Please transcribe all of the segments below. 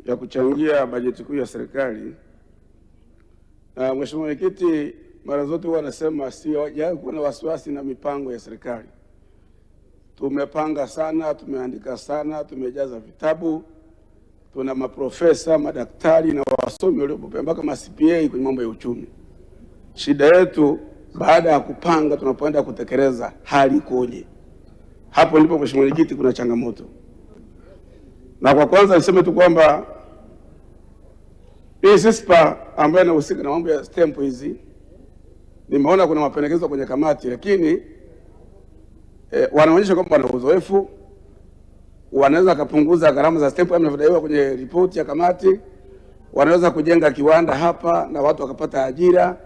ya kuchangia bajeti kuu ya serikali. Mheshimiwa Mwenyekiti, mara zote huwa anasema kuwa na wasiwasi na mipango ya serikali. Tumepanga sana, tumeandika sana, tumejaza vitabu, tuna maprofesa, madaktari na wasomi waliobobea mpaka ma CPA kwenye mambo ya uchumi. Shida yetu baada ya kupanga, tunapoenda kutekeleza hali ikoje? Hapo ndipo Mheshimiwa Mwenyekiti kuna changamoto. Na kwa kwanza niseme tu kwamba hii SISPA ambayo inahusika na mambo ya stamp hizi, nimeona kuna mapendekezo kwenye kamati, lakini wanaonyesha kwamba wana uzoefu, wanaweza kupunguza gharama za stamp kama inavyodaiwa kwenye ripoti ya kamati, wanaweza kujenga kiwanda hapa na watu wakapata ajira,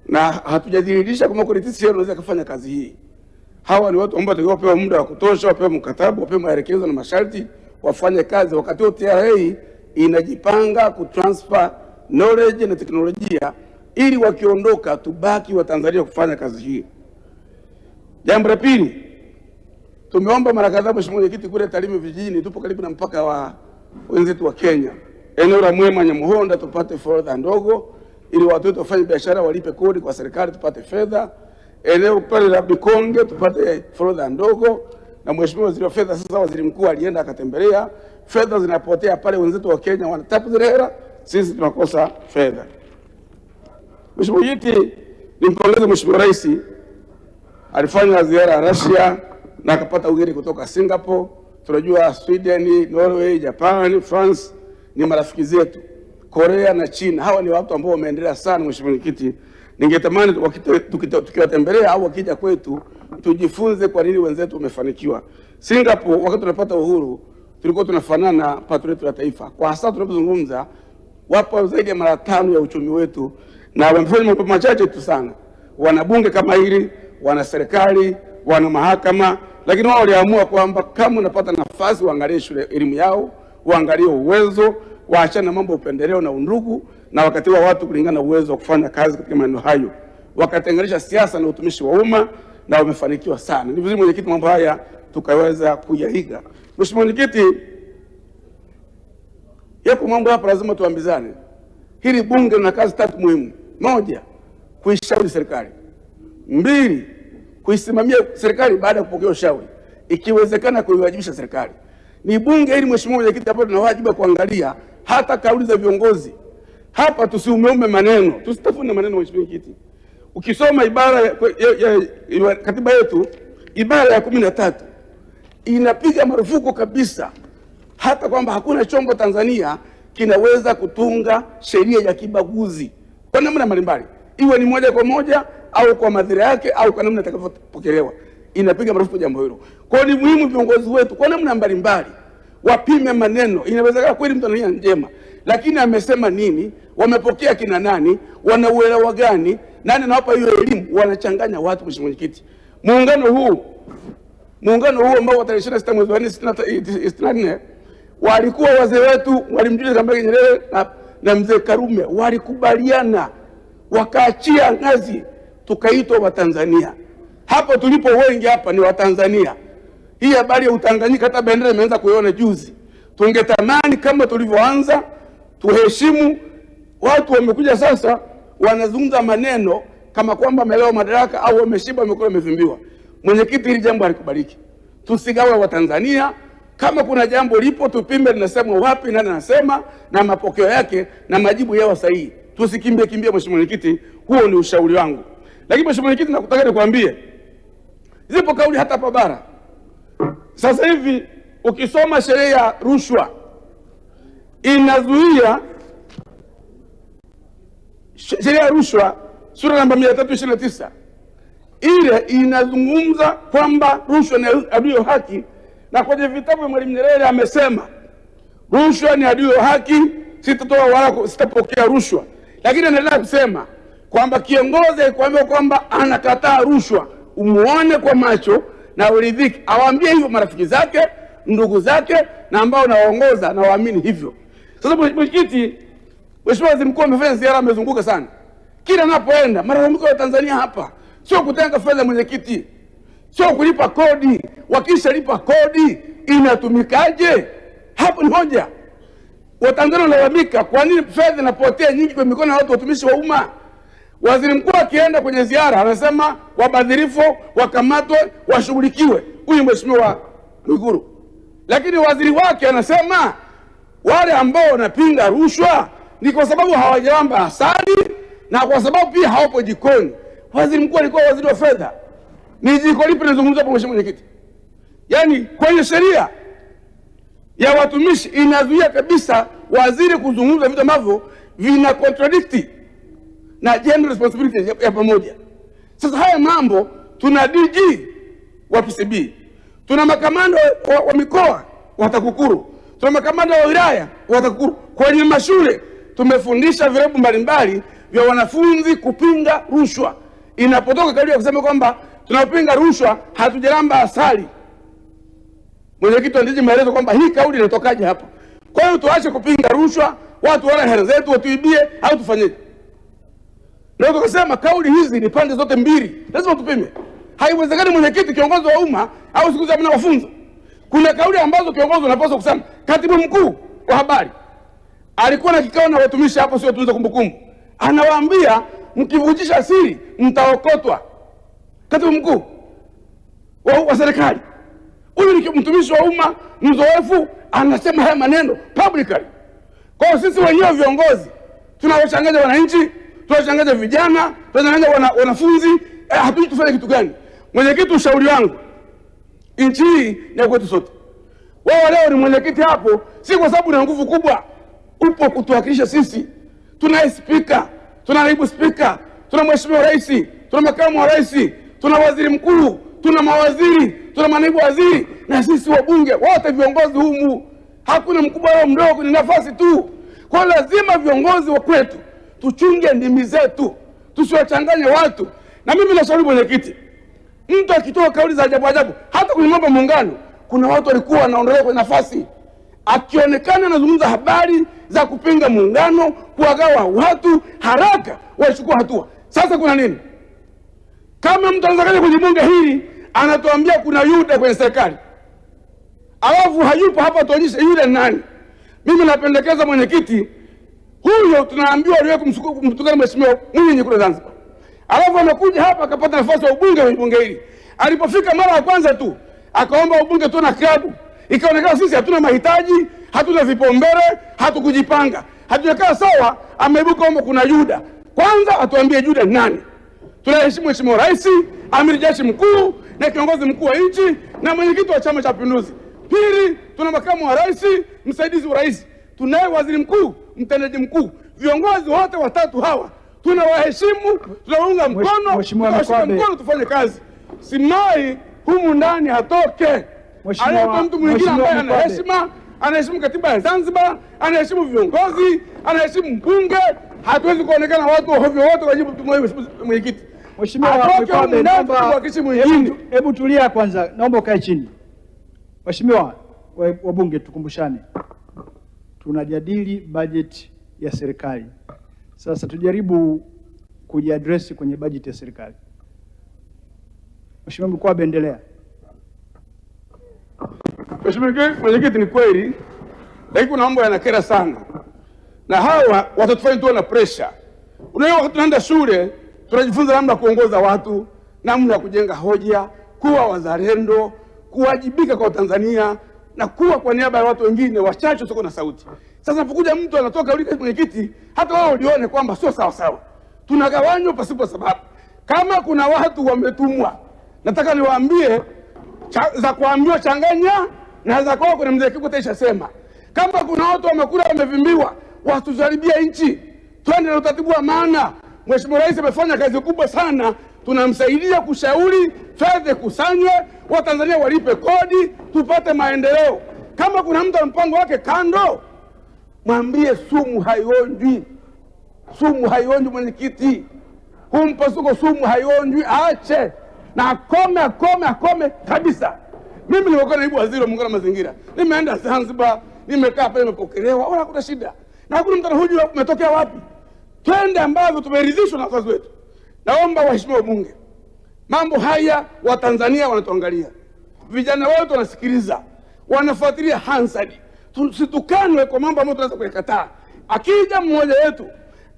na hatujadhihirisha kama TCCIA wanaweza kufanya kazi hii. Hawa ni watu ambao watapewa muda wa kutosha, wapewe mkataba, wapewe maelekezo na masharti, wafanye kazi. Wakati wote TRA inajipanga kutransfer knowledge na teknolojia ili wakiondoka tubaki wa Tanzania kufanya kazi hii. Jambo la pili, tumeomba mara kadhaa Mheshimiwa Mwenyekiti, kule Tarime vijijini, tupo karibu na mpaka wa wenzetu wa Kenya, eneo la Mwema Nyamuhonda, tupate forodha ndogo ili watu wetu wafanye biashara, walipe kodi kwa serikali, tupate fedha. Eneo pale la Bikonge tupate forodha ndogo, na Mheshimiwa Waziri wa Fedha, sasa Waziri Mkuu alienda akatembelea, fedha zinapotea pale, wenzetu wa Kenya wanatapu zile hela, sisi tunakosa fedha. Mheshimiwa Mwenyekiti, nimpongeze Mheshimiwa Rais, alifanya ziara ya Russia na akapata ugeni kutoka Singapore. Tunajua Sweden, Norway, Japan, France ni marafiki zetu. Korea na China, hawa ni watu ambao wameendelea sana. Mheshimiwa Mwenyekiti, ningetamani tukiwatembelea au wakija kwetu tujifunze kwa nini wenzetu wamefanikiwa. Singapore, wakati tunapata uhuru, tulikuwa tunafanana pato letu la taifa. Kwa sasa tunapozungumza, wapo zaidi ya mara 5 ya uchumi wetu, na wamefanya mambo machache tu sana. Wana bunge kama hili, wana serikali, wana mahakama, lakini wao waliamua kwamba kama unapata nafasi uangalie shule, elimu yao, uangalie uwezo, waachane na mambo ya upendeleo na undugu, na wakati wa watu kulingana na uwezo wa kufanya kazi katika maeneo hayo. Wakatenganisha siasa na utumishi wa umma na wamefanikiwa sana. Ni vizuri Mwenyekiti, mambo haya tukaweza kuyaiga. Mheshimiwa Mwenyekiti, yapo mambo hapa lazima tuambizane. Hili bunge lina kazi 3 muhimu. 1, kuishauri serikali. 2, kuisimamia serikali baada ya kupokea ushauri, ikiwezekana kuiwajibisha serikali. Ni bunge ili Mheshimiwa Mwenyekiti, hapo tuna wajibu kuangalia hata kauli za viongozi. Hapa tusiumeume maneno, tusitafune maneno. Mheshimiwa Mwenyekiti, ukisoma ibara ya katiba yetu, ibara ya 13 inapiga marufuku kabisa hata kwamba hakuna chombo Tanzania kinaweza kutunga sheria ya kibaguzi kwa namna mbalimbali, iwe ni moja kwa moja au kwa madhara yake au kwa namna itakavyopokelewa. Inapiga marufuku jambo hilo. Kwa hiyo ni muhimu viongozi wetu kwa namna mbalimbali wapime maneno. Inawezekana kweli mtu ana nia njema, lakini amesema nini, wamepokea kina nani, wanauelewa gani, nani anawapa hiyo elimu? Wanachanganya watu. Mheshimiwa Mwenyekiti, muungano huu ambao tarehe 26 mwezi wa 4 walikuwa wazee wetu, Mwalimu Julius Kambarage Nyerere na Mzee Karume walikubaliana, wakaachia ngazi, tukaitwa Watanzania. Hapo tulipo wengi hapa ni Watanzania. Hii habari ya Utanganyika hata bendera imeanza kuiona juzi. Tungetamani kama tulivyoanza tuheshimu. Watu wamekuja sasa wanazungumza maneno kama kwamba amelewa madaraka au wameshiba, wamekula, wamevimbiwa. Mwenyekiti, hili jambo halikubaliki. Tusigawe Watanzania. Kama kuna jambo lipo tupime linasema wapi, nani anasema, na mapokeo yake na majibu yao sahihi. Tusikimbie Mheshimiwa Mwenyekiti, huo ni ushauri wangu. Lakini Mheshimiwa Mwenyekiti, nakutaka nikwambie, zipo kauli hata hapa bara. Sasa hivi ukisoma sheria ya rushwa inazuia, sheria ya rushwa sura namba 329 ile inazungumza kwamba rushwa ni adui ya haki, na kwenye vitabu vya Mwalimu Nyerere amesema rushwa ni adui ya haki, sitatoa wala sitapokea rushwa. Lakini anaendelea kusema kwamba kiongozi akikwambia kwamba anakataa rushwa, umuone kwa macho na uridhiki. Awaambie hivyo marafiki zake, ndugu zake, na ambao nawaongoza na waamini hivyo. Sasa Mwenyekiti, Mheshimiwa Waziri Mkuu amefanya ziara, amezunguka sana. Kila anapoenda malalamiko ya Tanzania hapa sio kutenga fedha. Mwenyekiti, sio kulipa kodi. Wakishalipa kodi inatumikaje? Hapo ni hoja. Watanzania wanalalamika kwa nini fedha inapotea nyingi kwa mikono ya watu watumishi wa umma. Waziri mkuu akienda kwenye ziara anasema wabadhirifu wakamatwe, washughulikiwe. Huyu Mheshimiwa Mwigulu. Lakini waziri wake anasema wale ambao wanapinga rushwa ni kwa sababu hawajamba asali na kwa sababu pia hawapo jikoni. Waziri mkuu alikuwa waziri wa fedha. Ni jiko lipi linazungumzwa hapo, Mheshimiwa Mwenyekiti? Yaani kwenye sheria ya watumishi inazuia kabisa waziri kuzungumza vitu ambavyo vina contradict na gender responsibility ya pamoja. Sasa haya mambo, tuna DG wa PCB, tuna makamanda wa mikoa wa TAKUKURU, tuna makamanda wa wilaya wa TAKUKURU. Kwenye mashule tumefundisha vilabu mbalimbali vya wanafunzi kupinga rushwa. Inapotoka kauli ya kusema kwamba tunapinga rushwa hatujalamba asali, mwenyekiti andije maelezo kwamba hii kauli inatokaje hapa. Kwa hiyo tuache kupinga rushwa, watu wala hela zetu watuibie au tufanyeje? Ndio tukasema kauli hizi ni pande zote mbili, lazima tupime. Haiwezekani mwenyekiti, kiongozi wa umma au siku za mafunzo, kuna kauli ambazo kiongozi unapaswa kusema. Katibu mkuu wa habari alikuwa na kikao na watumishi hapo, sio tunza kumbukumbu, anawaambia mkivujisha siri mtaokotwa. Katibu mkuu wa serikali, huyu ni mtumishi wa umma mzoefu, anasema haya maneno publicly. Kwa hiyo sisi wenyewe viongozi tunawachanganya wananchi, tunawachanganya vijana, tunawachanganya wanafunzi, hatujui tufanye kitu gani. Mwenyekiti, ushauri wangu, nchi hii ni ya kwetu sote. Wewe leo ni mwenyekiti hapo, si kwa sababu una nguvu kubwa, upo kutuwakilisha sisi. Tuna spika, tuna naibu spika, tuna mheshimiwa rais, tuna makamu wa rais, tuna waziri mkuu, tuna mawaziri, tuna manaibu waziri, na sisi wabunge wote viongozi humu. Hakuna mkubwa au mdogo, ni nafasi tu. Kwa lazima viongozi wa kwetu tuchunge ndimi zetu, tusiwachanganye watu. Na mimi nashauri mwenyekiti, mtu akitoa kauli za ajabu ajabu, hata kwenye mambo muungano, kuna watu walikuwa wanaondolewa kwenye nafasi. Akionekana anazungumza habari za kupinga muungano, kuwagawa watu, haraka wachukua hatua. Sasa kuna nini? Kama mtu anaweza kaja kwenye bunge hili anatuambia kuna Yuda kwenye serikali, alafu hayupo hapa, tuonyeshe Yuda nani. Mimi napendekeza mwenyekiti, huyo tunaambiwa aliwe kumtukana mheshimiwa Mwinyi kule Zanzibar, alafu anakuja hapa akapata nafasi ya ubunge kwenye bunge hili. Alipofika mara ya kwanza tu akaomba ubunge tu na klabu, ikaonekana sisi hatuna mahitaji, hatuna vipaumbele, hatukujipanga, hatujakaa sawa. Ameibuka kwamba kuna Yuda. Kwanza atuambie Yuda nani. Tunaheshimu mheshimiwa rais, amiri jeshi mkuu na kiongozi mkuu wa nchi na mwenyekiti wa Chama cha Mapinduzi. Pili, tuna makamu wa rais, msaidizi wa rais, tunaye waziri mkuu, mtendaji mkuu. Viongozi wote watatu hawa tunawaheshimu, tunaunga mkono, tunashika mkono, tufanye kazi. Simai humu ndani hatoke. Aliyepo mtu mwingine ambaye ana heshima, anaheshimu katiba ya Zanzibar, anaheshimu viongozi, anaheshimu mbunge. Hatuwezi kuonekana watu hovyo wote wajibu tumwe mwenyekiti. Mheshimiwa Mkwade, naomba hebu tulia kwanza, naomba ukae chini. Mheshimiwa wabunge, tukumbushane, tunajadili bajeti ya serikali. Sasa tujaribu kujiadresi kwenye bajeti ya serikali. Mheshimiwa Mkwade, endelea. Mheshimiwa mwenyekiti, ni kweli, lakini kuna mambo yanakera sana, na hawa watatufanya tuwe na pressure. Unajua, wakati tunaenda shule tunajifunza namna kuongoza watu, namna ya kujenga hoja, kuwa wazalendo, kuwajibika kwa Tanzania na kuwa kwa niaba ya watu wengine wachache usio na sauti. Sasa napokuja mtu anatoka ulika mwenyekiti, hata wao ulione kwamba sio sawa sawa. Tunagawanywa pasipo sababu. Kama kuna watu wametumwa, nataka niwaambie za kuambiwa changanya na za kwao kuna mzee Kikwete ishasema. Kama kuna watu wamekula wamevimbiwa, watujaribia nchi. Twende na utaratibu wa maana. Mheshimiwa Rais amefanya kazi kubwa sana, tunamsaidia kushauri fedha kusanywe, Watanzania walipe kodi, tupate maendeleo. Kama kuna mtu ana mpango wake kando, mwambie sumu haionjwi. Sumu haionjwi mwenyekiti. Huu mpasuko sumu haionjwi, aache. Na akome kabisa. Mimi nimekuwa naibu waziri wa muungano wa mazingira. Nimeenda Zanzibar, nimekaa pale nimepokelewa, wala hakuna shida. Na hakuna mtu anahoji umetokea wapi. Twende ambavyo tumeridhishwa na wazazi wetu. Naomba waheshimiwa wabunge, mambo haya Watanzania wanatuangalia. Vijana wetu wanasikiliza, wanafuatilia Hansard. tusitukanwe kwa mambo ambayo tunaweza kuyakataa. Akija mmoja wetu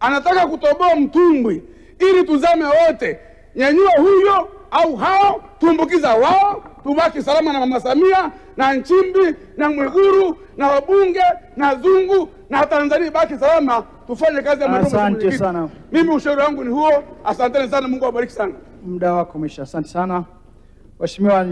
anataka kutoboa mtumbwi ili tuzame wote, nyanyua huyo au hao, tumbukiza wao, tubaki salama na Mama Samia na Nchimbi na Mwiguru na wabunge na Zungu na Tanzania baki salama, tufanye kazi ya maendeleo. Asante sana. Mimi ushauri wangu ni huo. Asanteni sana, Mungu awabariki sana. Muda wako umesha. Asante sana. Waheshimiwa,